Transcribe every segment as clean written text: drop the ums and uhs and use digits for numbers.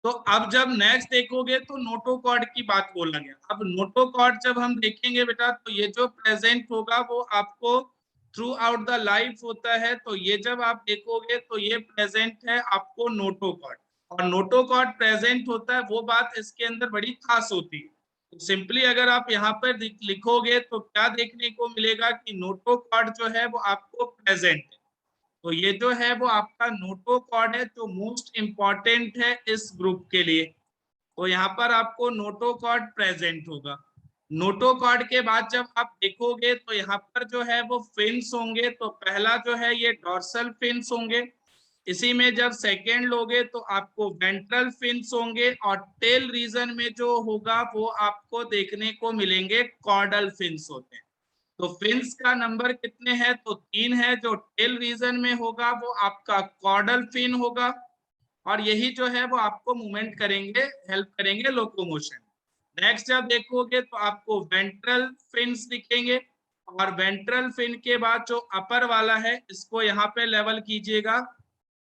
तो अब जब नेक्स्ट देखोगे तो नोटोकॉर्ड की बात बोला गया। अब नोटोकॉर्ड जब हम देखेंगे बेटा, तो ये जो प्रेजेंट होगा वो आपको थ्रू आउट द लाइफ होता है। तो ये जब आप देखोगे तो ये प्रेजेंट है आपको नोटोकॉर्ड, और नोटोकॉर्ड प्रेजेंट होता है, वो बात इसके अंदर बड़ी खास होती है। तो सिंपली अगर आप यहाँ पर लिखोगे तो क्या देखने को मिलेगा कि नोटोकॉर्ड जो है वो आपको प्रेजेंट है। तो ये जो है वो आपका नोटोकॉर्ड है जो मोस्ट इंपॉर्टेंट है इस ग्रुप के लिए। तो यहाँ पर आपको नोटोकॉर्ड प्रेजेंट होगा। नोटोकॉर्ड के बाद जब आप देखोगे तो यहाँ पर जो है वो फिन्स होंगे। तो पहला जो है ये डॉर्सल फिन्स होंगे। इसी में जब सेकेंड लोगे तो आपको वेंट्रल फिन्स होंगे, और टेल रीजन में जो होगा वो आपको देखने को मिलेंगे कॉर्डल फिन्स होते हैं। तो फिन्स का नंबर कितने हैं, तो 3 है। जो टेल रीजन में होगा वो आपका कॉर्डल फिन होगा, और यही जो है वो आपको मूवमेंट करेंगे, हेल्प करेंगे लोकोमोशन। नेक्स्ट जब देखोगे तो आपको वेंट्रल फिन्स दिखेंगे, और वेंट्रल फिन के बाद जो अपर वाला है इसको यहाँ पे लेवल कीजिएगा,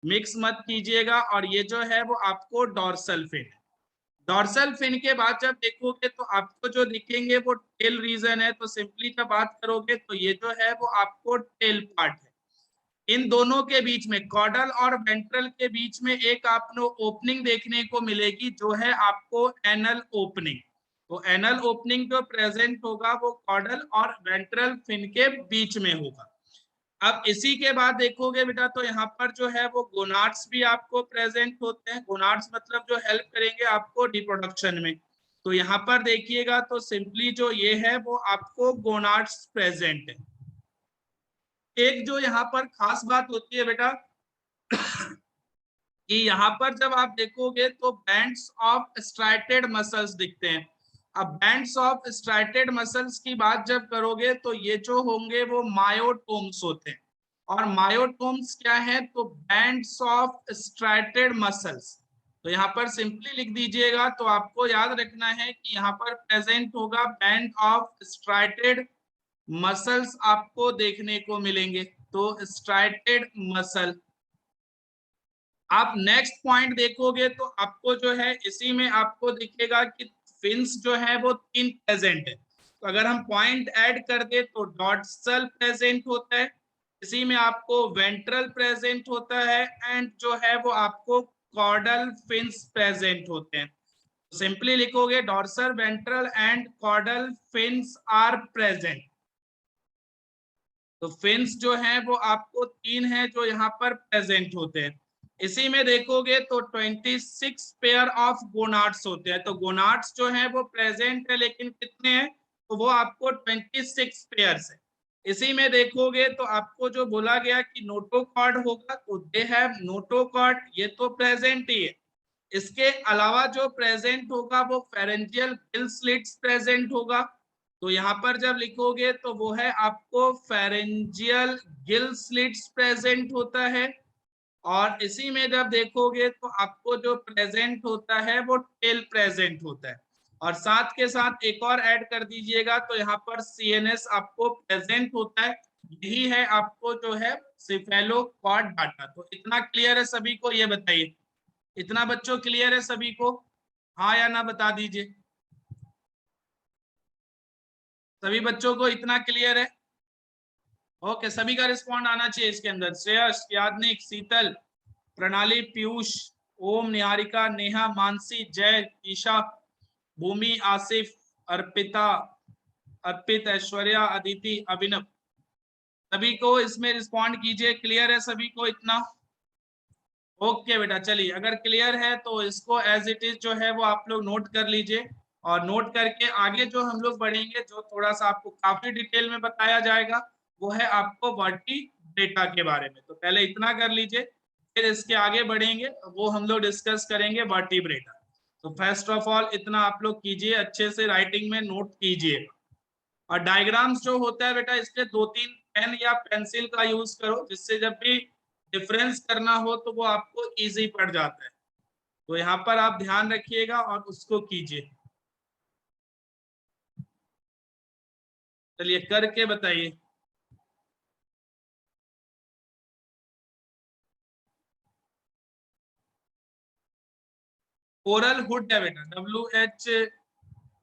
मिक्स मत कीजिएगा, और ये जो है वो आपको डॉर्सल फिन है। डॉर्सल फिन के बाद जब देखोगे तो आपको जो दिखेंगे वो टेल रीजन है। तो सिंपली जब बात करोगे तो ये जो है वो आपको टेल पार्ट है। इन दोनों के बीच में, कॉर्डल और वेंट्रल के बीच में, एक आपको ओपनिंग देखने को मिलेगी जो है आपको एनल ओपनिंग। तो एनल ओपनिंग जो प्रेजेंट होगा वो कॉर्डल और वेंट्रल फिन के बीच में होगा। अब इसी के बाद देखोगे बेटा तो यहाँ पर जो है वो गोनाड्स भी आपको प्रेजेंट होते हैं। गोनाड्स मतलब जो हेल्प करेंगे आपको रिप्रोडक्शन में। तो यहाँ पर देखिएगा तो सिंपली जो ये है वो आपको गोनाड्स प्रेजेंट है। एक जो यहाँ पर खास बात होती है बेटा कि यहाँ पर जब आप देखोगे तो बैंड्स ऑफ स्ट्राइटेड मसल्स दिखते हैं। अब बैंड्स ऑफ स्ट्राइटेड मसल्स की बात जब करोगे तो ये जो होंगे वो मायोटोम्स होते हैं। और मायोटोम्स क्या है, तो बैंड्स ऑफ स्ट्राइटेड मसल्स। तो यहाँ पर सिंपली लिख दीजिएगा, तो आपको याद रखना है कि यहाँ पर प्रेजेंट होगा बैंड ऑफ स्ट्राइटेड मसल्स आपको देखने को मिलेंगे। तो स्ट्राइटेड मसल। आप नेक्स्ट पॉइंट देखोगे तो आपको जो है इसी में आपको दिखेगा कि फिन्स जो है वो 3 प्रेजेंट है। तो अगर हम पॉइंट ऐड कर दे तो डॉर्सल प्रेजेंट होता है, इसी में आपको वेंट्रल प्रेजेंट होता है, एंड जो है वो आपको कॉर्डल फिन्स प्रेजेंट होते हैं। सिंपली लिखोगे dorsal, ventral and caudal fins are present. तो फिन्स जो है वो आपको 3 है जो यहाँ पर प्रेजेंट होते हैं। इसी में देखोगे तो 26 पेयर ऑफ गोनाड्स होते हैं। तो गोनाड्स जो है वो प्रेजेंट है, लेकिन कितने हैं, तो वो आपको 26 पेयर है। इसी में देखोगे तो आपको जो बोला गया कि नोटोकॉर्ड होगा, तो दे हैव नोटोकॉर्ड, ये तो प्रेजेंट ही है। इसके अलावा जो प्रेजेंट होगा वो फेरेंजियल गिल स्लिट्स प्रेजेंट होगा। तो यहाँ पर जब लिखोगे तो वो है आपको फेरेंजियल गिल स्लिट्स प्रेजेंट होता है। और इसी में जब देखोगे तो आपको जो प्रेजेंट होता है वो टेल प्रेजेंट होता है। और साथ के साथ एक और ऐड कर दीजिएगा, तो यहाँ पर सीएनएस आपको प्रेजेंट होता है। यही है आपको जो है सिफेलोकॉर्ड डाटा। तो इतना क्लियर है सभी को, ये बताइए, इतना बच्चों क्लियर है सभी को, हाँ या ना बता दीजिए। सभी बच्चों को इतना क्लियर है? ओके, सभी का रिस्पॉन्ड आना चाहिए इसके अंदर। श्रेयस, यादनिक, शीतल, प्रणाली, पीयूष, ओम, निहारिका, नेहा, मानसी, जय, ईशा, भूमि, आसिफ, अर्पिता, अर्पित, ऐश्वर्या, अदिति, अभिनव, सभी को इसमें रिस्पॉन्ड कीजिए। क्लियर है सभी को इतना? ओके बेटा, चलिए, अगर क्लियर है तो इसको एज इट इज जो है वो आप लोग नोट कर लीजिए। और नोट करके आगे जो हम लोग बढ़ेंगे, जो थोड़ा सा आपको काफी डिटेल में बताया जाएगा, वो है आपको वर्टी डेटा के बारे में। तो पहले इतना कर लीजिए, फिर इसके आगे बढ़ेंगे, वो हम लोग डिस्कस करेंगे वर्टिब्रेटा। तो फर्स्ट ऑफ ऑल इतना आप लोग कीजिए, अच्छे से राइटिंग में नोट कीजिए। और डायग्राम्स जो होता है बेटा, इसके 2-3 पेन या पेंसिल का यूज करो, जिससे जब भी डिफरेंस करना हो तो वो आपको इजी पड़ जाता है। तो यहाँ पर आप ध्यान रखिएगा और उसको कीजिए। चलिए करके बताइए। ओरल हुड है बेटा, WH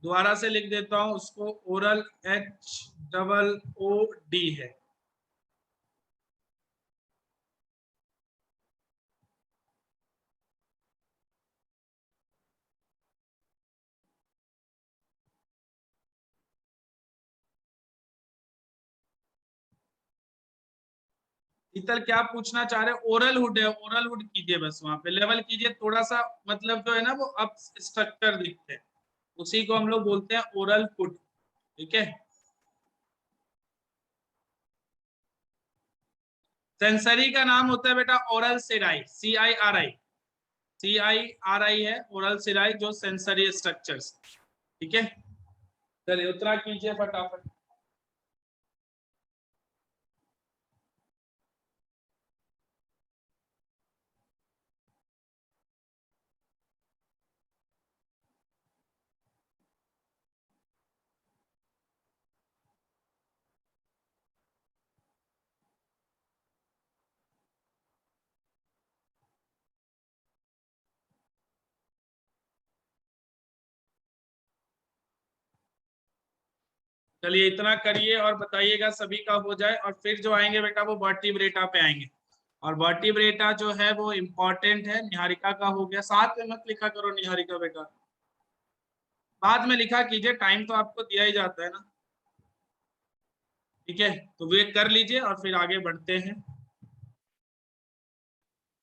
दोबारा से लिख देता हूं उसको, ओरल HOOD है। शीतल क्या पूछना चाह रहे हो? ओरल हुड है, ओरल हुड कीजिए, बस वहां पे लेवल कीजिए थोड़ा सा, मतलब जो है ना वो अप स्ट्रक्चर दिखते हैं, उसी को हम लोग बोलते हैं ओरल हुड। ठीक है। सेंसरी का नाम होता है बेटा ओरल सिराई, CIRI है ओरल सिराई, जो सेंसरी स्ट्रक्चर्स। ठीक है, चलिए उतना कीजिए फटाफट। चलिए इतना करिए और बताइएगा सभी का हो जाए, और फिर जो आएंगे बेटा वो वर्टिब्रेटा पे आएंगे। और वर्टिब्रेटा जो है वो इम्पोर्टेंट है। निहारिका का हो गया, साथ में मत लिखा करो निहारिका बेटा, बाद में लिखा कीजिए, टाइम तो आपको दिया ही जाता है ना। ठीक है, तो वे कर लीजिए और फिर आगे बढ़ते हैं।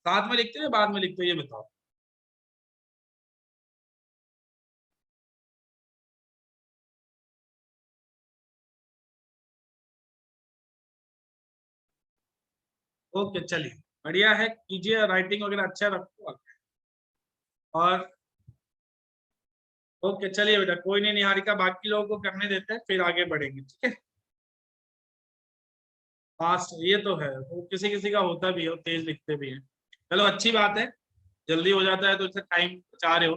साथ में लिखते हैं बाद में लिखते हैं, ये बताओ। ओके चलिए, बढ़िया है, कीजिए, राइटिंग वगैरह अच्छा रखो। और ओके चलिए बेटा, कोई नहीं निहारिका, बाकी लोगों को करने देते हैं, फिर आगे बढ़ेंगे। ठीक है, फास्ट ये तो है, वो किसी किसी का होता भी है, वो तेज लिखते भी हैं। चलो अच्छी बात है, जल्दी हो जाता है तो इससे टाइम बचा रहे हो।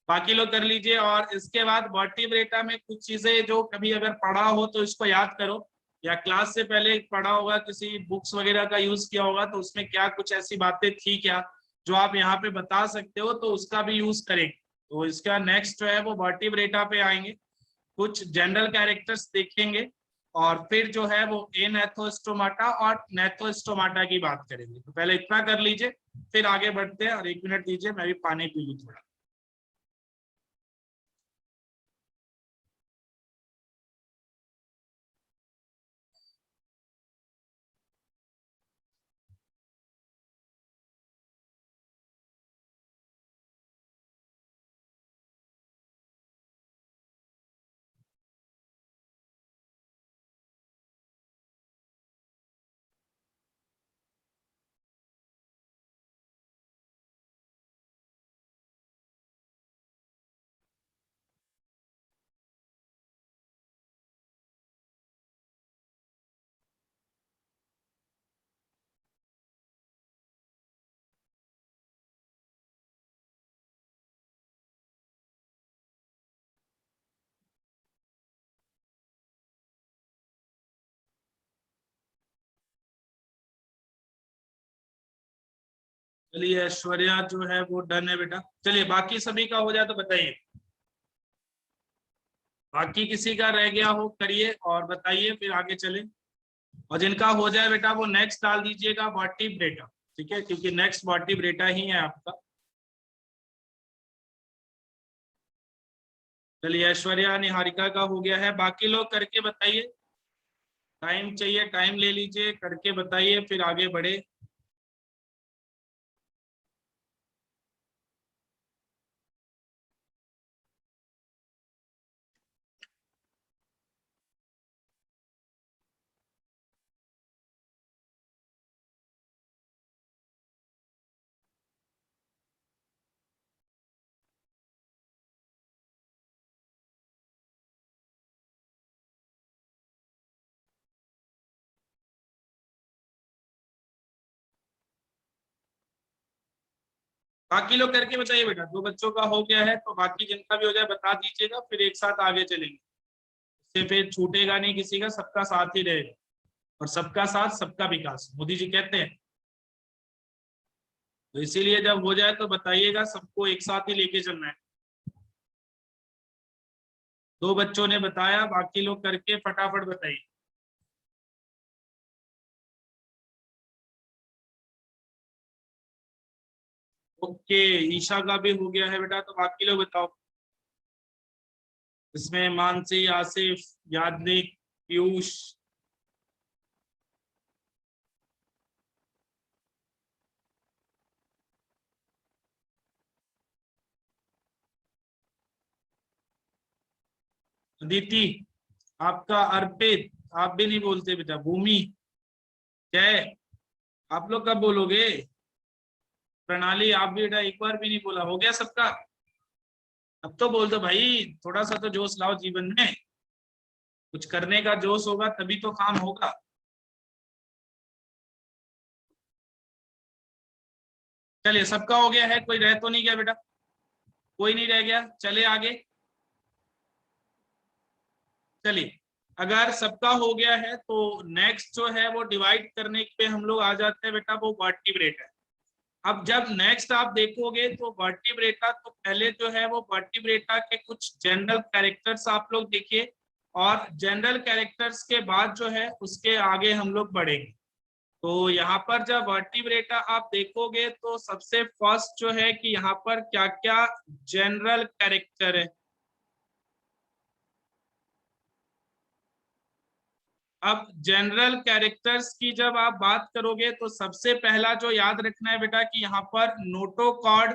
बाकी लोग कर लीजिए। और इसके बाद वर्टिब्रेटा में कुछ चीजें जो कभी अगर पढ़ा हो तो इसको याद करो, या क्लास से पहले पढ़ा होगा, किसी बुक्स वगैरह का यूज किया होगा, तो उसमें क्या कुछ ऐसी बातें थी क्या जो आप यहाँ पे बता सकते हो, तो उसका भी यूज करेंगे। तो इसका नेक्स्ट जो है वो वर्टिब्रेटा पे आएंगे, कुछ जनरल कैरेक्टर्स देखेंगे, और फिर जो है वो एनेथोस्टोमाटा और नेथोस्टोमाटा की बात करेंगे। तो पहले इतना कर लीजिए, फिर आगे बढ़ते हैं। और 1 मिनट दीजिए, मैं भी पानी पी लूँ थोड़ा। चलिए ऐश्वर्या जो है वो डन है बेटा। चलिए बाकी सभी का हो जाए तो बताइए, बाकी किसी का रह गया हो करिए और बताइए, फिर आगे चले। और जिनका हो जाए बेटा वो नेक्स्ट डाल दीजिएगा वर्टिब्रेटा। ठीक है, क्योंकि नेक्स्ट वर्टिब्रेटा ही है आपका। चलिए ऐश्वर्या निहारिका का हो गया है, बाकी लोग करके बताइए। टाइम चाहिए, टाइम ले लीजिए, करके बताइए, फिर आगे बढ़े। बाकी लोग करके बताइए बेटा, दो बच्चों का हो गया है तो बाकी जिनका भी हो जाए बता दीजिएगा, फिर एक साथ आगे चलेंगे। इससे फिर छूटेगा नहीं किसी का, सबका साथ ही रहेगा। और सबका साथ सबका विकास मोदी जी कहते हैं। तो इसीलिए जब हो जाए तो बताइएगा, सबको एक साथ ही लेके चलना है। 2 बच्चों ने बताया, बाकी लोग करके फटाफट बताइए। ओके, ईशा का भी हो गया है बेटा, तो बाकी लोग बताओ। इसमें मानसी, आसिफ, यादनिक, पीयूष। अदिति, आपका। अर्पित, आप भी नहीं बोलते बेटा। भूमि, जय, आप लोग कब बोलोगे? प्रणाली, आप भी बेटा एक बार भी नहीं बोला। हो गया सबका? अब तो बोल दो भाई, थोड़ा सा तो जोश लाओ जीवन में। कुछ करने का जोश होगा तभी तो काम होगा। चलिए, सबका हो गया है, कोई रह तो नहीं गया बेटा? कोई नहीं रह गया, चले आगे। चलिए, अगर सबका हो गया है तो नेक्स्ट जो है वो डिवाइड करने पे हम लोग आ जाते हैं बेटा, वो वर्टिब्रेट है। अब जब नेक्स्ट आप देखोगे तो वर्टिब्रेटा, तो पहले जो है वो वर्टिब्रेटा के कुछ जनरल कैरेक्टर्स आप लोग देखिए, और जनरल कैरेक्टर्स के बाद जो है उसके आगे हम लोग बढ़ेंगे। तो यहाँ पर जब वर्टिब्रेटा आप देखोगे तो सबसे फर्स्ट जो है कि यहाँ पर क्या क्या जनरल कैरेक्टर है। अब जनरल कैरेक्टर्स की जब आप बात करोगे तो सबसे पहला जो याद रखना है बेटा कि यहाँ पर नोटोकॉर्ड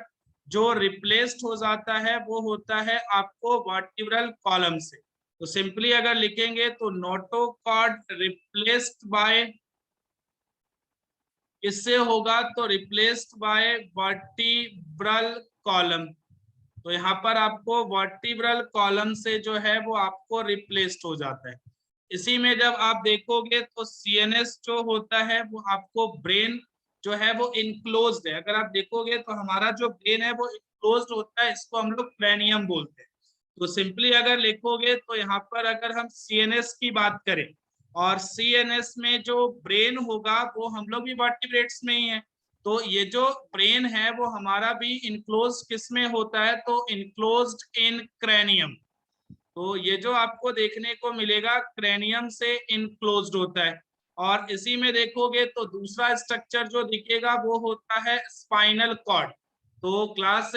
जो रिप्लेस्ड हो जाता है वो होता है आपको वर्टिब्रल कॉलम से। तो सिंपली अगर लिखेंगे तो नोटोकॉर्ड रिप्लेस्ड बाय, किससे होगा? तो रिप्लेस्ड बाय वर्टिब्रल कॉलम। तो यहाँ पर आपको वर्टिब्रल कॉलम से जो है वो आपको रिप्लेस्ड हो जाता है। इसी में जब आप देखोगे तो सीएनएस जो होता है वो आपको ब्रेन जो है वो इनक्लोज्ड है। अगर आप देखोगे तो हमारा जो ब्रेन है वो इनक्लोज्ड होता है, इसको हम लोग क्रैनियम बोलते हैं। तो सिंपली अगर लिखोगे तो यहाँ पर अगर हम सीएनएस की बात करें, और सीएनएस में जो ब्रेन होगा वो हम लोग भी वर्टिब्रेट्स में ही है। तो ये जो ब्रेन है वो हमारा भी इनक्लोज किस में होता है? तो इनक्लोज्ड इन क्रैनियम। तो ये जो आपको देखने को मिलेगा क्रैनियम से इनक्लोज्ड होता है। और इसी में देखोगे तो दूसरा स्ट्रक्चर जो दिखेगा वो होता है स्पाइनल कॉर्ड। तो क्लास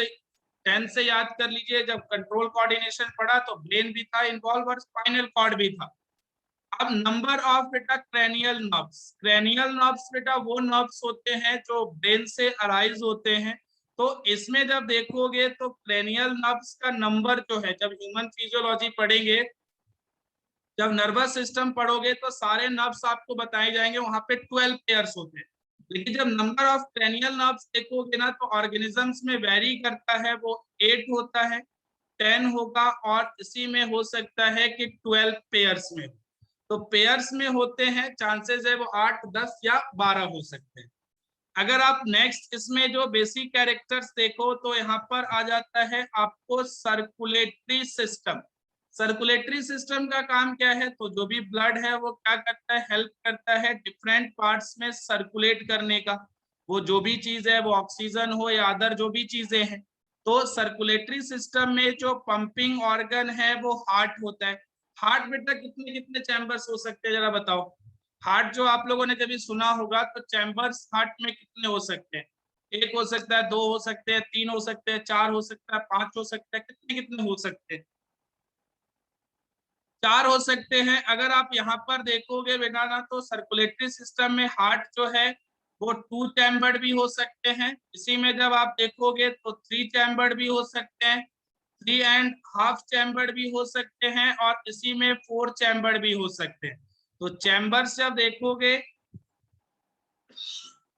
10 से याद कर लीजिए, जब कंट्रोल कोऑर्डिनेशन पढ़ा तो ब्रेन भी था इन्वॉल्व और स्पाइनल कॉर्ड भी था। अब नंबर ऑफ बेटा क्रेनियल नर्व्स। क्रेनियल नर्व्स बेटा वो नर्व्स होते हैं जो ब्रेन से अराइज होते हैं। तो इसमें जब देखोगे तो क्रेनियल नर्व्स का नंबर जो है, जब ह्यूमन फिजियोलॉजी पढ़ेंगे, जब नर्वस सिस्टम पढ़ोगे तो सारे नर्व्स आपको बताए जाएंगे, वहां पे 12 पेयर्स होते हैं। लेकिन जब नंबर ऑफ क्रेनियल नर्व्स देखोगे ना तो ऑर्गेनिजम्स में वेरी करता है, वो 8 होता है, 10 होगा, और इसी में हो सकता है कि 12 पेयर्स में। तो पेयर्स में होते हैं, चांसेस है वो 8, 10 या 12 हो सकते हैं। अगर आप नेक्स्ट इसमें जो बेसिक कैरेक्टर्स देखो तो यहाँ पर आ जाता है आपको सर्कुलेटरी सिस्टम। सर्कुलेटरी सिस्टम का काम क्या है? तो जो भी ब्लड है वो क्या करता है? हेल्प करता है डिफरेंट पार्ट्स में सर्कुलेट करने का। वो जो भी चीज है, वो ऑक्सीजन हो या अदर जो भी चीजें हैं। तो सर्कुलेटरी सिस्टम में जो पंपिंग ऑर्गन है वो हार्ट होता है। हार्ट बेटा कितने कितने चैम्बर्स हो सकते हैं जरा बताओ? हार्ट जो आप लोगों ने कभी सुना होगा, तो चैम्बर्स हार्ट में कितने हो सकते हैं? एक हो सकता है, दो हो सकते हैं, तीन हो सकते हैं, चार हो सकता है, पांच हो सकता है, कितने कितने हो सकते हैं? चार हो सकते हैं। अगर आप यहाँ पर देखोगे बेटा ना तो सर्कुलेटरी सिस्टम में हार्ट जो है वो 2 चैम्बर्ड भी हो सकते हैं। इसी में जब आप देखोगे तो 3 चैम्बर्ड भी हो सकते हैं, 3.5 चैम्बर्ड भी हो सकते हैं, और इसी में 4 चैम्बर्ड भी हो सकते हैं। तो चैम्बर्स जब देखोगे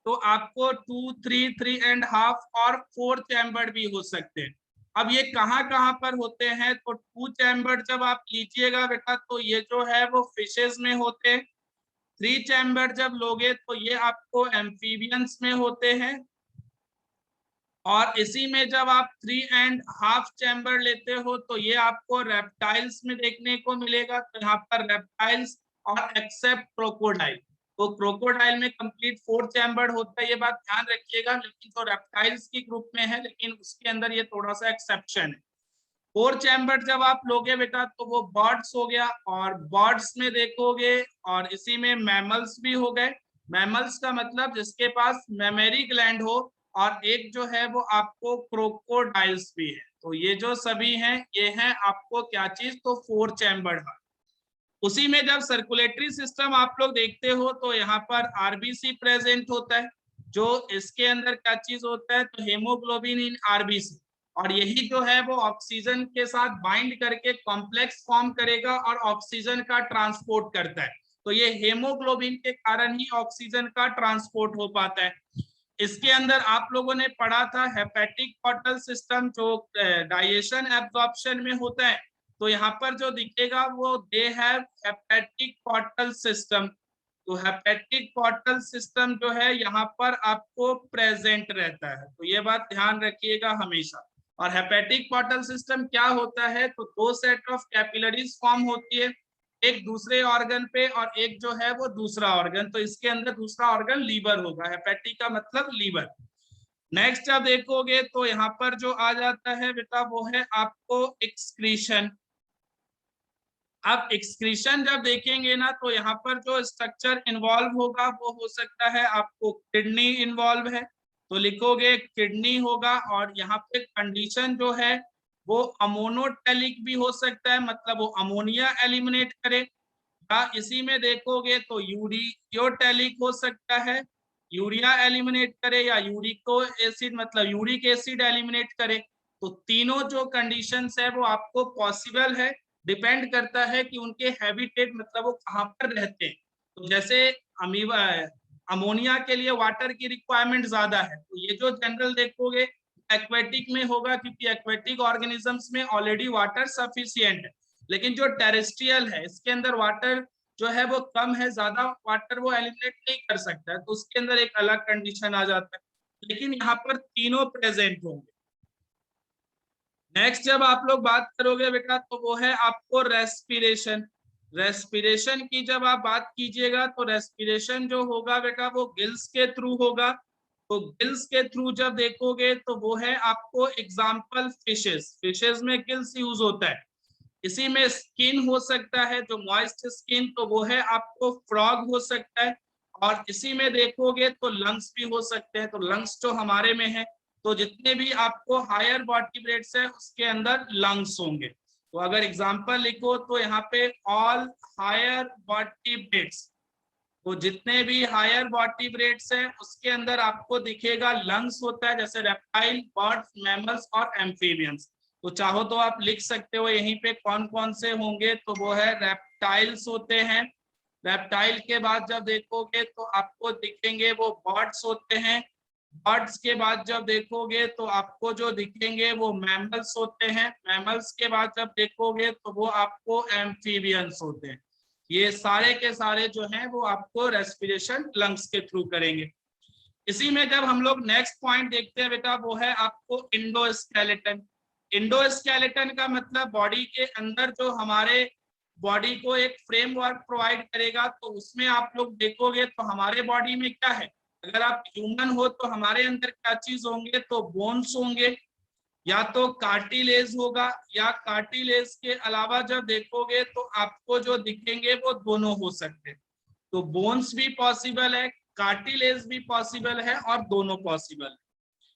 तो आपको 2, 3, 3.5 और 4 चैम्बर्ड भी हो सकते हैं। अब ये कहाँ कहाँ पर होते हैं? तो 2 चैम्बर्ड जब आप लीजिएगा बेटा तो ये जो है वो फिशेज में होते हैं। 3 चैम्बर्ड जब लोगे तो ये आपको एम्फीबियंस में होते हैं। और इसी में जब आप 3.5 चैम्बर लेते हो तो ये आपको रेप्टाइल्स में देखने को मिलेगा। तो यहाँ पर रेप्टाइल्स और एक्सेप्ट क्रोकोडाइल। तो क्रोकोडाइल में कंप्लीट 4 चैम्बर्ड होता है, ये बात ध्यान रखिएगा। लेकिन तो रेप्टाइल्स की ग्रुप में है, लेकिन उसके अंदर ये थोड़ा सा एक्सेप्शन है। 4 चैम्बर्ड जब आप लोगे बेटा तो वो बर्ड्स हो गया, और बर्ड्स में देखोगे और इसी में मैमल्स भी हो गए। मैमल्स का मतलब जिसके पास मेमोरी ग्लैंड हो, और एक जो है वो आपको क्रोकोडाइल्स भी है। तो ये जो सभी हैं ये हैं आपको क्या चीज, तो 4 चैम्बर्ड है। उसी में जब सर्कुलेटरी सिस्टम आप लोग देखते हो तो यहाँ पर आरबीसी प्रेजेंट होता है, जो इसके अंदर क्या चीज होता है, तो हेमोग्लोबिन इन आरबीसी, और यही जो है वो ऑक्सीजन के साथ बाइंड करके कॉम्प्लेक्स फॉर्म करेगा और ऑक्सीजन का ट्रांसपोर्ट करता है। तो ये हेमोग्लोबिन के कारण ही ऑक्सीजन का ट्रांसपोर्ट हो पाता है। इसके अंदर आप लोगों ने पढ़ा था हेपेटिक पोर्टल सिस्टम, जो डाइजेशन एब्जॉर्प्शन में होता है। तो यहाँ पर जो दिखेगा वो they have hepatic portal system. तो हेपेटिक पोर्टल सिस्टम जो है यहाँ पर आपको प्रेजेंट रहता है, तो ये बात ध्यान रखिएगा हमेशा। और हेपेटिक पोर्टल सिस्टम क्या होता है, तो 2 सेट ऑफ कैपिलरीज फॉर्म होती है, एक दूसरे ऑर्गन पे और एक जो है वो दूसरा ऑर्गन। तो इसके अंदर दूसरा ऑर्गन लीवर होगा, हेपेटिक का मतलब लीवर। नेक्स्ट आप देखोगे तो यहाँ पर जो आ जाता है बेटा वो है आपको एक्सक्रीशन। अब एक्सक्रीशन जब देखेंगे ना तो यहाँ पर जो स्ट्रक्चर इन्वॉल्व होगा वो हो सकता है आपको किडनी इन्वॉल्व है, तो लिखोगे किडनी होगा। और यहाँ पे कंडीशन जो है वो अमोनोटेलिक भी हो सकता है, मतलब वो अमोनिया एलिमिनेट करे, या इसी में देखोगे तो यूरियोटेलिक हो सकता है, यूरिया एलिमिनेट करे, या यूरिको एसिड मतलब यूरिक एसिड एलिमिनेट करे। तो तीनों जो कंडीशंस है वो आपको पॉसिबल है, डिपेंड करता है कि उनके हैबिटेट मतलब वो कहाँ पर रहते हैं। तो जैसे अमीबा अमोनिया के लिए वाटर की रिक्वायरमेंट ज्यादा है, तो ये जो जनरल देखोगे एक्वेटिक में होगा, क्योंकि एक्वेटिक ऑर्गेनिजम्स में ऑलरेडी वाटर सफिशिएंट है। लेकिन जो टेरेस्ट्रियल है इसके अंदर वाटर जो है वो कम है, ज्यादा वाटर वो एलिमिनेट नहीं कर सकता है, तो उसके अंदर एक अलग कंडीशन आ जाता है। लेकिन यहाँ पर तीनों प्रेजेंट होंगे। नेक्स्ट जब आप लोग बात करोगे बेटा तो वो है आपको रेस्पिरेशन। रेस्पिरेशन की जब आप बात कीजिएगा तो रेस्पिरेशन जो होगा बेटा वो गिल्स के थ्रू होगा। तो गिल्स के थ्रू जब देखोगे तो वो है आपको एग्जाम्पल फिशेस, फिशेस में गिल्स यूज होता है। इसी में स्किन हो सकता है जो मॉइस्ट स्किन, तो वो है आपको फ्रॉग हो सकता है। और इसी में देखोगे तो लंग्स भी हो सकते हैं, तो लंग्स जो हमारे में है, तो जितने भी आपको हायर वर्टिब्रेट्स है उसके अंदर लंग्स होंगे। तो अगर एग्जांपल लिखो तो यहाँ पे ऑल हायर वर्टिब्रेट्स, तो जितने भी हायर वर्टिब्रेट्स हैं उसके अंदर आपको दिखेगा लंग्स होता है, जैसे रेप्टाइल, बर्ड्स, मैमल्स और एम्फीबियंस। तो चाहो तो आप लिख सकते हो यहीं पे कौन कौन से होंगे, तो वो है रेप्टाइल्स होते हैं। रेप्टाइल के बाद जब देखोगे तो आपको दिखेंगे वो बर्ड्स होते हैं। बर्ड्स के बाद जब देखोगे तो आपको जो दिखेंगे वो मैमल्स होते हैं। मैमल्स के बाद जब देखोगे तो वो आपको एम्फीबियंस होते हैं। ये सारे के सारे जो हैं वो आपको रेस्पिरेशन लंग्स के थ्रू करेंगे। इसी में जब हम लोग नेक्स्ट पॉइंट देखते हैं बेटा वो है आपको इंडोस्केलेटन। इंडोस्केलेटन का मतलब बॉडी के अंदर जो हमारे बॉडी को एक फ्रेमवर्क प्रोवाइड करेगा। तो उसमें आप लोग देखोगे तो हमारे बॉडी में क्या है, अगर आप ह्यूमन हो तो हमारे अंदर क्या चीज होंगे, तो बोन्स होंगे, या तो कार्टिलेज होगा, या कार्टिलेज के अलावा जब देखोगे तो आपको जो दिखेंगे वो दोनों हो सकते हैं। तो बोन्स भी पॉसिबल है, कार्टिलेज भी पॉसिबल है, और दोनों पॉसिबल है।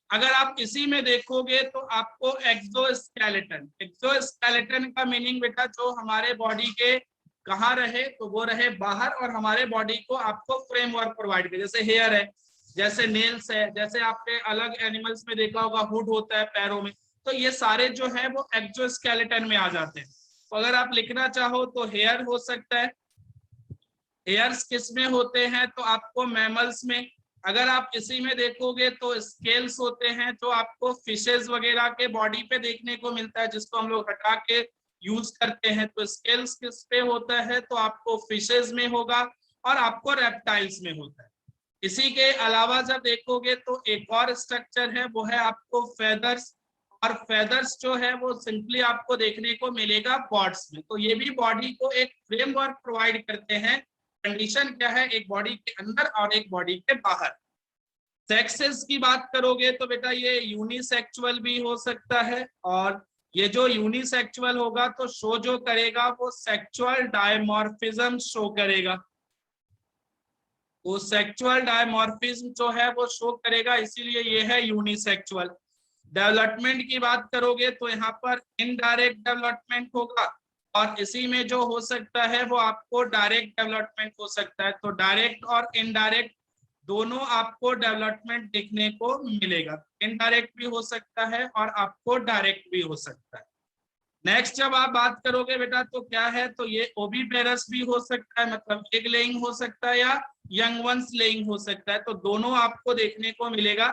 अगर आप इसी में देखोगे तो आपको एक्सोस्केलेटन, एक्सोस्केलेटन का मीनिंग बेटा जो हमारे बॉडी के कहाँ रहे, तो वो रहे बाहर, और हमारे बॉडी को आपको फ्रेमवर्क प्रोवाइड करे, जैसे हेयर है, जैसे नेल्स है, जैसे आपके अलग एनिमल्स में देखा होगा हुड होता है पैरों में। तो ये सारे जो है वो एक्सोस्केलेटन में आ जाते हैं। तो अगर आप लिखना चाहो तो हेयर हो सकता है। हेयर्स किस में होते हैं, तो आपको मैमल्स में। अगर आप इसी में देखोगे तो स्केल्स होते हैं जो आपको फिशेस वगैरह के बॉडी पे देखने को मिलता है, जिसको हम लोग हटा के यूज करते हैं। तो स्केल्स किस पे होता है, तो आपको फिशेस में होगा, और आपको रेप्टाइल्स में होता है। इसी के अलावा जब देखोगे तो एक और स्ट्रक्चर है, वो है आपको फेदर्स। और फेदर्स जो है वो सिंपली आपको देखने को मिलेगा बर्ड्स में। तो ये भी बॉडी को एक फ्रेमवर्क प्रोवाइड करते हैं कंडीशन क्या है, एक बॉडी के अंदर और एक बॉडी के बाहर। सेक्सेस की बात करोगे तो बेटा ये यूनिसेक्सुअल भी हो सकता है, और ये जो यूनिसेक्सुअल होगा तो शो जो करेगा वो सेक्सुअल डायमॉर्फिज्म शो करेगा, वो सेक्सुअल डायमॉर्फिज्म जो है वो शो करेगा, इसीलिए ये है यूनिसेक्सुअल। डेवलपमेंट की बात करोगे तो यहाँ पर इनडायरेक्ट डेवलपमेंट होगा, और इसी में जो हो सकता है वो आपको डायरेक्ट डेवलपमेंट हो सकता है। तो डायरेक्ट और इनडायरेक्ट दोनों आपको डेवलपमेंट देखने को मिलेगा, इनडायरेक्ट भी हो सकता है और आपको डायरेक्ट भी हो सकता है। नेक्स्ट जब आप बात करोगे बेटा तो क्या है, तो ये ओवीपेरस भी हो सकता है, मतलब एग लेइंग हो सकता है या यंग वंस लेइंग हो सकता है, तो दोनों आपको देखने को मिलेगा।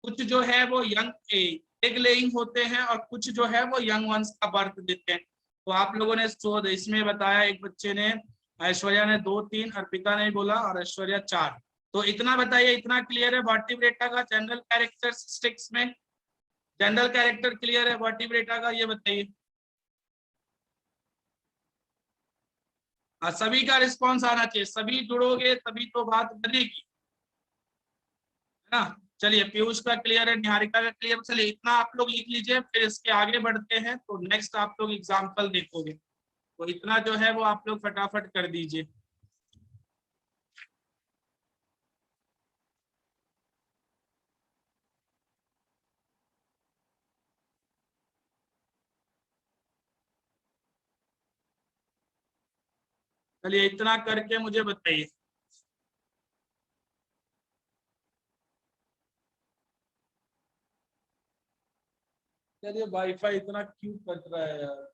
कुछ जो है वो यंग एग लेइंग होते हैं और कुछ जो है वो यंग वंस का बर्थ देते हैं। तो आप लोगों ने इसमें बताया, एक बच्चे ने, ऐश्वर्या ने 2-3, अर्पिता ने बोला, और ऐश्वर्या 4। तो इतना बताइए, इतना क्लियर है वर्टिब्रेटा का जनरल कैरेक्टरिस्टिक्स में? जनरल कैरेक्टर क्लियर है वर्टिब्रेटा का, ये बताइए। सभी का रिस्पॉन्स आना चाहिए, सभी जुड़ोगे तभी तो बात बनेगी, है ना। चलिए पीयूष का क्लियर है, निहारिका का क्लियर, चलिए इतना आप लोग लिख लीजिए, फिर इसके आगे बढ़ते हैं। तो नेक्स्ट आप लोग एग्जाम्पल देखोगे, तो इतना जो है वो आप लोग फटाफट कर दीजिए। चलिए इतना करके मुझे बताइए। चलिए वाईफाई इतना क्यों कट रहा है यार।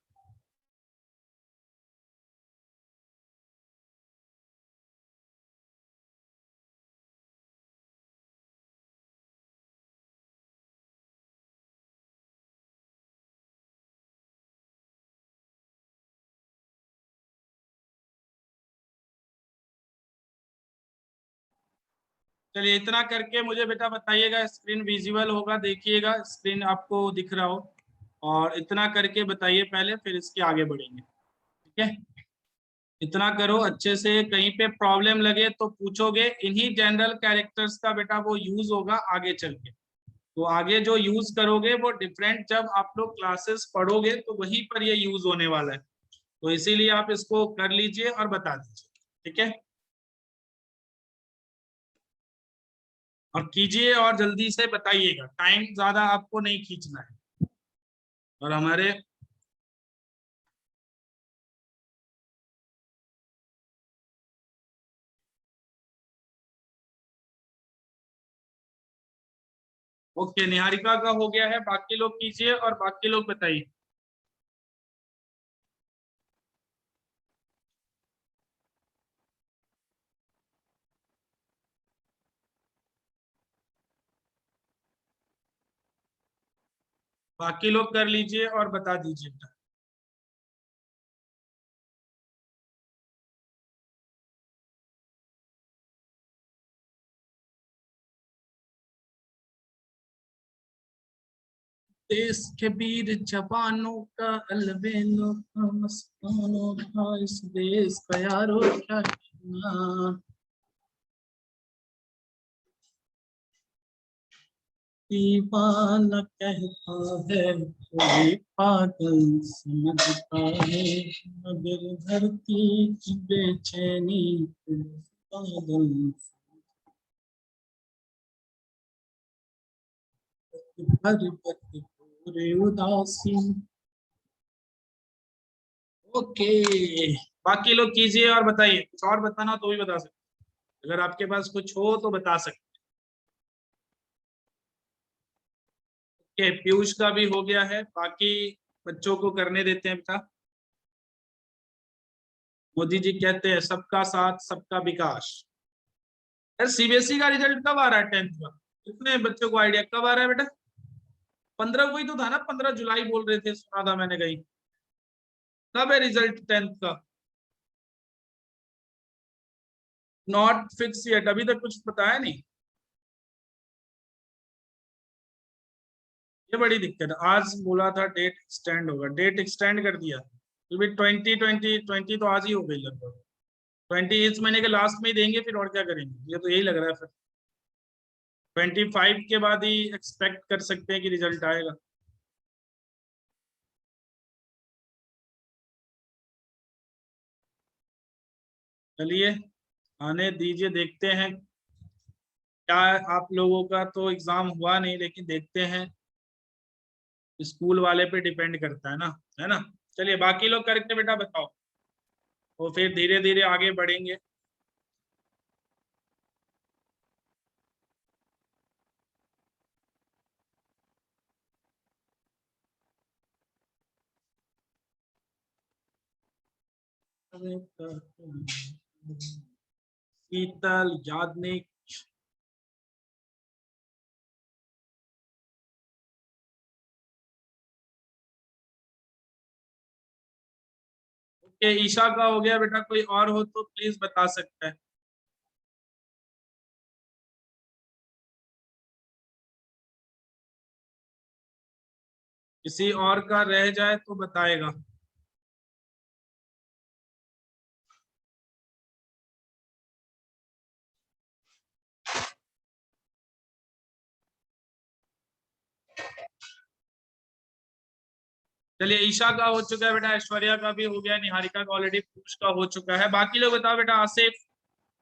चलिए इतना करके मुझे बेटा बताइएगा, स्क्रीन विजिबल होगा, देखिएगा स्क्रीन आपको दिख रहा हो, और इतना करके बताइए पहले, फिर इसके आगे बढ़ेंगे, ठीक है। इतना करो अच्छे से, कहीं पे प्रॉब्लम लगे तो पूछोगे। इन्हीं जनरल कैरेक्टर्स का बेटा वो यूज होगा आगे चल के, तो आगे जो यूज करोगे वो डिफरेंट, जब आप लोग क्लासेस पढ़ोगे तो वहीं पर ये यूज होने वाला है। तो इसीलिए आप इसको कर लीजिए और बता दीजिए, ठीक है। और कीजिए और जल्दी से बताइएगा, टाइम ज्यादा आपको नहीं खींचना है। और हमारे ओके, निहारिका का हो गया है, बाकी लोग कीजिए और बाकी लोग बताइए। बाकी लोग कर लीजिए और बता दीजिए। देश के वीर जवानों का अलबेलों का मस्तानों का, इस देश का यारो क्या कहना। दीवाना कहता है कोई पागल समझता है, मगर धरती की बेचैनी को पागल भर भर पूरे उदासी। ओके, बाकी लोग कीजिए और बताइए, कुछ और बताना तो भी बता सकते, अगर आपके पास कुछ हो तो बता सकते। ओके, पीयूष का भी हो गया है, बाकी बच्चों को करने देते हैं बेटा। मोदी जी कहते हैं सबका साथ सबका विकास। यार सीबीएसई का रिजल्ट कब आ रहा है 10th का? कितने बच्चों को आइडिया कब आ रहा है बेटा? 15 को ही तो था ना, 15 जुलाई बोल रहे थे, सुना था मैंने कहीं। कब है रिजल्ट 10th का? नॉट फिक्स येट, अभी तक कुछ बताया नहीं। ये बड़ी दिक्कत है, आज बोला था डेट एक्सटेंड होगा, डेट एक्सटेंड कर दिया, तो भी 2020 तो आज ही हो गई लगभग। 20 इस महीने के लास्ट में ही देंगे, फिर और क्या करेंगे, ये तो यही लग रहा है। फिर 25 के बाद ही एक्सपेक्ट कर सकते हैं कि रिजल्ट आएगा। चलिए आने दीजिए, देखते हैं क्या। आप लोगों का तो एग्जाम हुआ नहीं, लेकिन देखते हैं, स्कूल वाले पे डिपेंड करता है ना। चलिए बाकी लोग करके बेटा बताओ, तो फिर धीरे धीरे आगे बढ़ेंगे। शीतल, यादनिक, ओके, ईशा का हो गया बेटा, कोई और हो तो प्लीज बता सकता है। किसी और का रह जाए तो बताएगा। चलिए ईशा का हो चुका है बेटा, ऐश्वर्या का भी हो गया, निहारिका का ऑलरेडी पूछ का हो चुका है। बाकी लोग बताओ बेटा, आसिफ,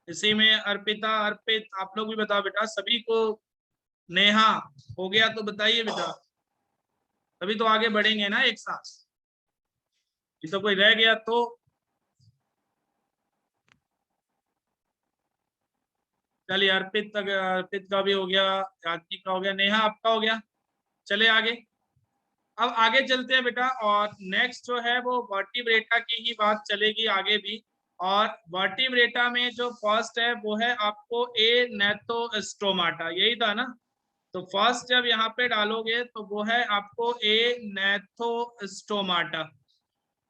इसी में अर्पिता, अर्पित, आप लोग भी बताओ बेटा सभी को। नेहा हो गया तो बताइए बेटा, तभी तो आगे बढ़ेंगे ना एक साथ। ये तो कोई रह गया तो। चलिए अर्पित तक, अर्पित का भी हो गया, यात्रिक का हो गया, नेहा आपका हो गया। चले आगे, अब आगे चलते हैं बेटा। और नेक्स्ट जो है वो वर्टिब्रेटा की ही बात चलेगी आगे भी। और वर्टिब्रेटा में जो फर्स्ट है वो है आपको ए नेथोस्टोमाटा, यही था ना। तो फर्स्ट जब यहाँ पे डालोगे तो वो है आपको ए नेथोस्टोमाटा।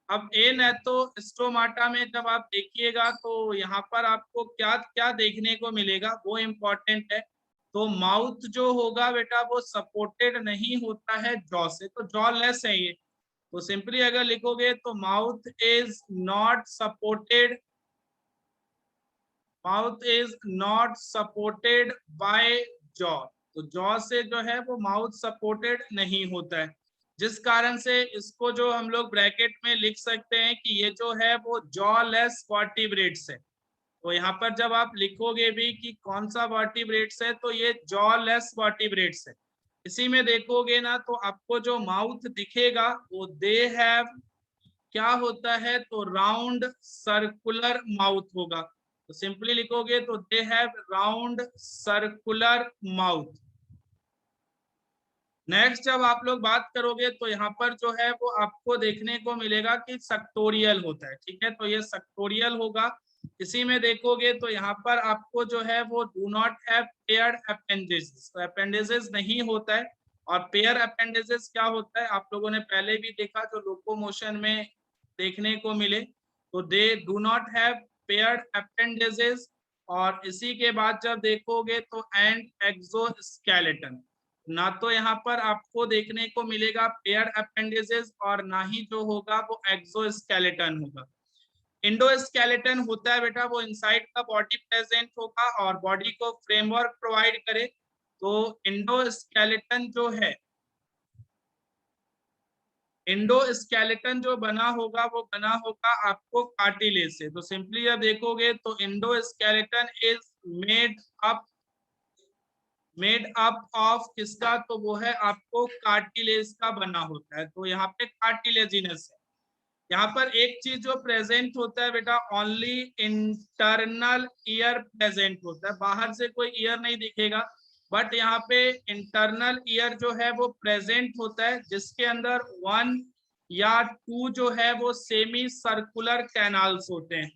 अब ए नेथोस्टोमाटा में जब आप देखिएगा तो यहाँ पर आपको क्या क्या देखने को मिलेगा, वो इम्पोर्टेंट है। तो माउथ जो होगा बेटा वो सपोर्टेड नहीं होता है जॉ से, तो जॉ लेस है ये। तो सिंपली अगर लिखोगे तो mouth is not supported, mouth is not supported by jaw. तो जॉ से जो है वो माउथ सपोर्टेड नहीं होता है, जिस कारण से इसको जो हम लोग ब्रैकेट में लिख सकते हैं कि ये जो है वो जॉ लेस वर्टिब्रेट्स है। तो यहाँ पर जब आप लिखोगे भी कि कौन सा वर्टिब्रेट्स है, तो ये जॉ लेस वर्टिब्रेट्स है। इसी में देखोगे ना तो आपको जो माउथ दिखेगा वो दे हैव, क्या होता है, तो राउंड सर्कुलर माउथ होगा। तो सिंपली लिखोगे तो they have round circular mouth. Next जब आप लोग बात करोगे तो यहाँ पर जो है वो आपको देखने को मिलेगा कि सेक्टोरियल होता है, ठीक है, तो ये सेक्टोरियल होगा। इसी में देखोगे तो यहाँ पर आपको जो है वो do not have paired appendices, तो अपेंडिसेस नहीं होता है। और पेयर अपेंडिसेस क्या होता है आप लोगों ने पहले भी देखा, जो लोकोमोशन में देखने को मिले, तो they do not have paired appendices. और इसी के बाद जब देखोगे तो एंड एक्सोस्केलेटन, ना तो यहाँ पर आपको देखने को मिलेगा पेयर अपेंडिसेस और ना ही जो होगा वो एक्सोस्केलेटन होगा। इंडोस्केलेटन होता है बेटा वो इनसाइड का बॉडी प्रेजेंट होगा और बॉडी को फ्रेमवर्क प्रोवाइड करे। तो इंडोस्केलेटन जो है, इंडोस्केलेटन जो बना होगा वो बना होगा आपको कार्टिलेज से। तो सिंपली जब देखोगे तो endoskeleton is made up, made up of किसका, तो वो है आपको कार्टिलेज का बना होता है। तो यहाँ पे कार्टिलेजिनस है। यहाँ पर एक चीज जो प्रेजेंट होता है बेटा, ओनली इंटरनल ईयर प्रेजेंट होता है, बाहर से कोई ईयर नहीं दिखेगा। बट यहाँ पे इंटरनल ईयर जो है वो प्रेजेंट होता है, जिसके अंदर 1 या 2 जो है वो सेमी सर्कुलर कैनाल्स होते हैं।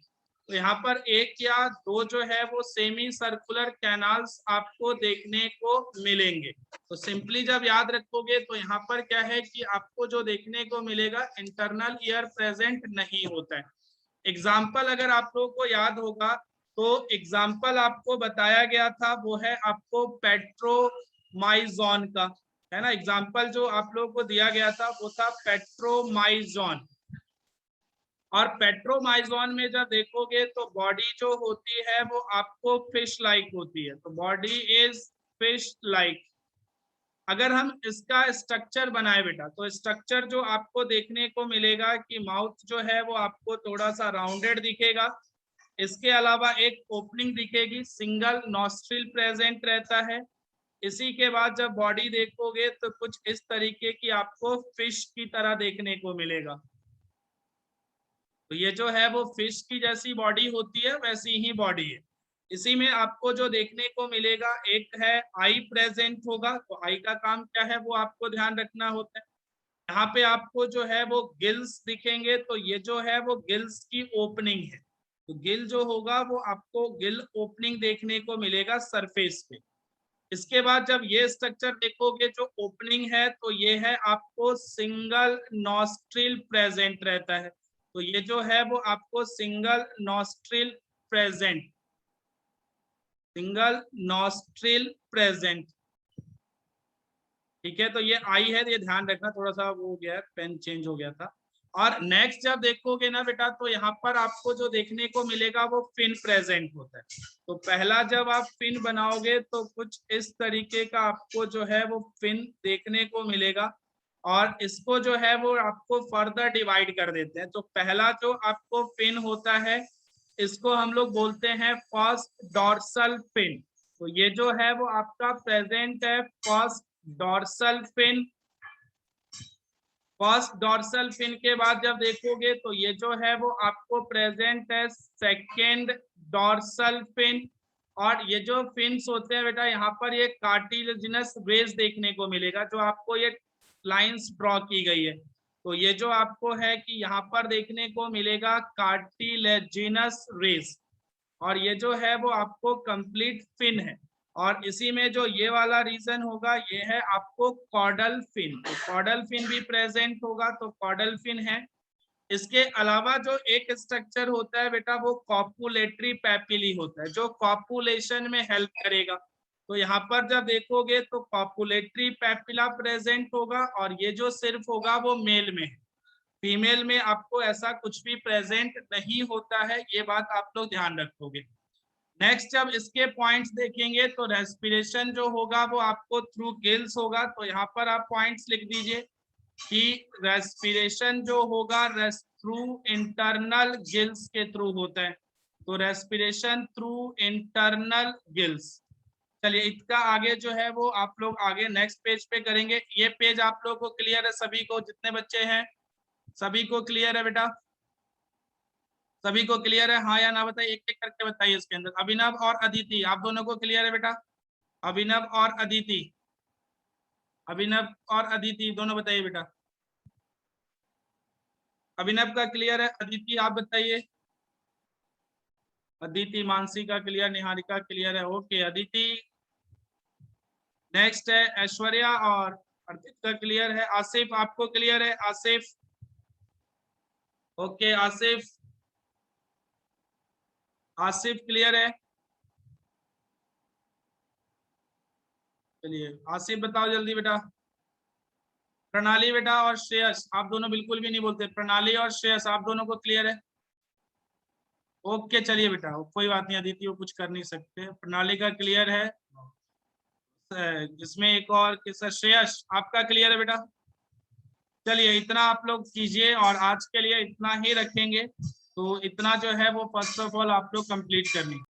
तो यहाँ पर 1 या 2 जो है वो सेमी सर्कुलर कैनाल्स आपको देखने को मिलेंगे। तो सिंपली जब याद रखोगे तो यहाँ पर क्या है कि आपको जो देखने को मिलेगा इंटरनल ईयर प्रेजेंट नहीं होता है। एग्जाम्पल अगर आप लोगों को याद होगा तो एग्जाम्पल आपको बताया गया था वो है आपको पेट्रोमाइजोन का, है ना। एग्जाम्पल जो आप लोगों को दिया गया था वो था पेट्रोमाइजोन। और पेट्रोमाइजोन में जब देखोगे तो बॉडी जो होती है वो आपको फिश लाइक होती है, तो बॉडी इज फिश लाइक। अगर हम इसका स्ट्रक्चर बनाए बेटा, तो स्ट्रक्चर जो आपको देखने को मिलेगा कि माउथ जो है वो आपको थोड़ा सा राउंडेड दिखेगा, इसके अलावा एक ओपनिंग दिखेगी, सिंगल नॉस्ट्रिल प्रेजेंट रहता है। इसी के बाद जब बॉडी देखोगे तो कुछ इस तरीके की आपको फिश की तरह देखने को मिलेगा। तो ये जो है वो फिश की जैसी बॉडी होती है वैसी ही बॉडी है। इसी में आपको जो देखने को मिलेगा, एक है आई प्रेजेंट होगा, तो आई का काम क्या है वो आपको ध्यान रखना होता है। यहाँ पे आपको जो है वो गिल्स दिखेंगे, तो ये जो है वो गिल्स की ओपनिंग है, तो गिल जो होगा वो आपको गिल ओपनिंग देखने को मिलेगा सरफेस पे। इसके बाद जब ये स्ट्रक्चर देखोगे जो ओपनिंग है, तो ये है आपको सिंगल नॉस्ट्रिल प्रेजेंट रहता है, तो ये जो है वो आपको single nostril present, single nostril present, ठीक है। तो ये आई है, ये ध्यान रखना, थोड़ा सा वो हो गया है, पेन चेंज हो गया था। और नेक्स्ट जब देखोगे ना बेटा, तो यहाँ पर आपको जो देखने को मिलेगा वो फिन प्रेजेंट होता है। तो पहला जब आप फिन बनाओगे तो कुछ इस तरीके का आपको जो है वो फिन देखने को मिलेगा, और इसको जो है वो आपको फर्दर डिवाइड कर देते हैं। तो पहला जो आपको फिन होता है इसको हम लोग बोलते हैं फर्स्ट डॉर्सल फिन, तो ये जो है वो आपका प्रेजेंट है first dorsal fin. First dorsal fin के बाद जब देखोगे तो ये जो है वो आपको प्रेजेंट है सेकेंड डॉर्सल फिन। और ये जो फिन्स होते हैं बेटा, यहाँ पर ये कार्टिलेजिनस रेज देखने को मिलेगा, जो आपको ये लाइंस ड्रॉ की गई है, तो ये जो आपको है कि यहाँ पर देखने को मिलेगा कार्टिलेजिनस रेज, और ये जो है वो आपको कंप्लीट फिन है। और इसी में जो ये वाला रीजन होगा ये है आपको कॉर्डल फिन, तो कॉर्डल फिन भी प्रेजेंट होगा, तो कॉर्डल फिन है। इसके अलावा जो एक स्ट्रक्चर होता है बेटा वो कॉपुलेटरी पैपिली होता है, जो कॉपुलेशन में हेल्प करेगा। तो यहाँ पर जब देखोगे तो कॉपुलेटरी पैपिला प्रेजेंट होगा, और ये जो सिर्फ होगा वो मेल में है, फीमेल में आपको ऐसा कुछ भी प्रेजेंट नहीं होता है, ये बात आप लोग ध्यान रखोगे। नेक्स्ट जब इसके पॉइंट्स देखेंगे तो रेस्पिरेशन जो होगा वो आपको थ्रू गिल्स होगा, तो यहाँ पर आप पॉइंट्स लिख दीजिए कि रेस्पिरेशन जो होगा थ्रू इंटरनल गिल्स के थ्रू होता है, तो रेस्पिरेशन थ्रू इंटरनल गिल्स। चलिए इसका आगे जो है वो आप लोग आगे नेक्स्ट पेज पे करेंगे। ये पेज आप लोगों को क्लियर है सभी को, जितने बच्चे हैं सभी को क्लियर है बेटा? सभी को क्लियर है, हाँ या ना बताइए, एक एक करके बताइए इसके अंदर। अभिनव और अदिति, आप दोनों को क्लियर है बेटा? अभिनव और अदिति, अभिनव और अदिति दोनों बताइए बेटा। अभिनव का क्लियर है, अदिति आप बताइए। अदिति, मानसी का क्लियर, निहारिका क्लियर है, ओके अदिति। नेक्स्ट है ऐश्वर्या और अर्पित का क्लियर है। आसिफ आपको क्लियर है? आसिफ, ओके आसिफ, आसिफ क्लियर है? चलिए आसिफ बताओ जल्दी बेटा। प्रणाली बेटा और श्रेयस, आप दोनों बिल्कुल भी नहीं बोलते। प्रणाली और श्रेयस आप दोनों को क्लियर है? ओके चलिए बेटा, कोई बात नहीं अदिति, वो कुछ कर नहीं सकते। प्रणाली का क्लियर है, इसमें एक और किसका, श्रेयस आपका क्लियर है बेटा? चलिए इतना आप लोग कीजिए, और आज के लिए इतना ही रखेंगे। तो इतना जो है वो फर्स्ट ऑफ ऑल आप लोग कंप्लीट कर लीजिए।